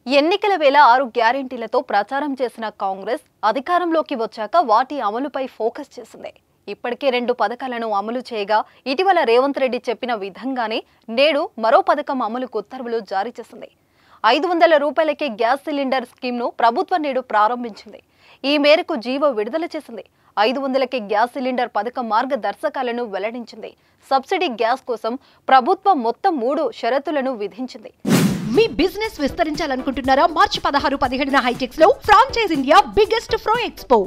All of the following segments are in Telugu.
ఎన్నికల వేళ 6 గ్యారెంటీలతో ప్రచారం చేసిన కాంగ్రెస్ అధికారంలోకి వచ్చాక వాటి అమలుపై ఫోకస్ చేసింది. ఇప్పటికే 2 పథకాలను అమలు చేయగా ఇటీవల రేవంత్ రెడ్డి చెప్పిన విధంగానే నేడు మరో పథకం అమలుకు ఉత్తర్వులు జారీ చేసింది. 500 రూపాయలకే గ్యాస్ సిలిండర్ స్కీమ్ను ప్రభుత్వం నేడు ప్రారంభించింది. ఈ మేరకు జీవో విడుదల చేసింది. 500కే గ్యాస్ సిలిండర్ పథకం మార్గదర్శకాలను వెల్లడించింది. సబ్సిడీ గ్యాస్ కోసం ప్రభుత్వం మొత్తం 3 షరతులను విధించింది. మీ బిజినెస్ విస్తరించాలనుకుంటున్నారా? మార్చి 16-17 హైటెక్స్ లో ఫ్రాంచైజ్ ఇండియా బిగ్గెస్ట్ ఫ్రో ఎక్స్పో.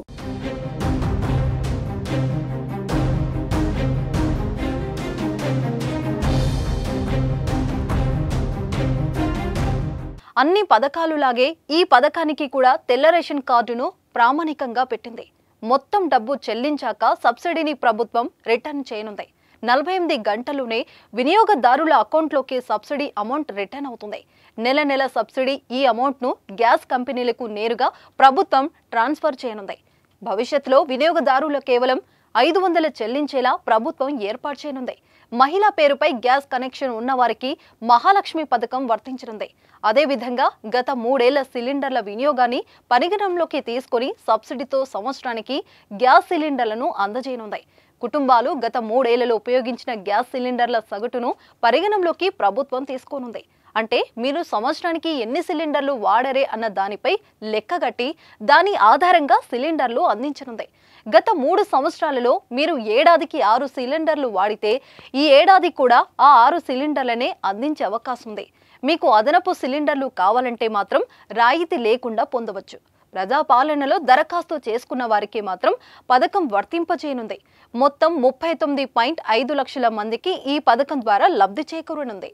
అన్ని పథకాలులాగే ఈ పథకానికి కూడా తెల్ల రేషన్ కార్డును ప్రామాణికంగా పెట్టింది. మొత్తం డబ్బు చెల్లించాక సబ్సిడీని ప్రభుత్వం రిటర్న్ చేయనుంది. 48 గంటల్లోనే వినియోగదారుల అకౌంట్లోకి సబ్సిడీ అమౌంట్ రిటర్న్ అవుతుంది. నెల నెల సబ్సిడీ ఈ అమౌంట్ను గ్యాస్ కంపెనీలకు నేరుగా ప్రభుత్వం ట్రాన్స్ఫర్ చేయనుంది. భవిష్యత్తులో వినియోగదారులు కేవలం 500 చెల్లించేలా ప్రభుత్వం ఏర్పాటు చేయనుంది. మహిళా పేరుపై గ్యాస్ కనెక్షన్ ఉన్నవారికి మహాలక్ష్మి పథకం వర్తించనుంది. అదేవిధంగా గత 3 ఏళ్ల సిలిండర్ల వినియోగాన్ని పరిగణనలోకి తీసుకుని సబ్సిడీతో సంవత్సరానికి గ్యాస్ సిలిండర్లను అందజేయనుంది. కుటుంబాలు గత 3 ఏళ్లలో ఉపయోగించిన గ్యాస్ సిలిండర్ల సగటును పరిగణనలోకి ప్రభుత్వం తీసుకోనుంది. అంటే మీరు సంవత్సరానికి ఎన్ని సిలిండర్లు వాడరే అన్న దానిపై లెక్కగట్టి దాని ఆధారంగా సిలిండర్లు అందించనుంది. గత 3 సంవత్సరాలలో మీరు ఏడాదికి 6 సిలిండర్లు వాడితే ఈ ఏడాది కూడా ఆ 6 సిలిండర్లనే అందించే అవకాశం ఉంది. మీకు అదనపు సిలిండర్లు కావాలంటే మాత్రం రాయితీ లేకుండా పొందవచ్చు. ప్రజాపాలనలో దరఖాస్తు చేసుకున్న వారికి మాత్రం పథకం వర్తింపజేయనుంది. మొత్తం 39.5 లక్షల మందికి ఈ పథకం ద్వారా లబ్ధి చేకూరనుంది.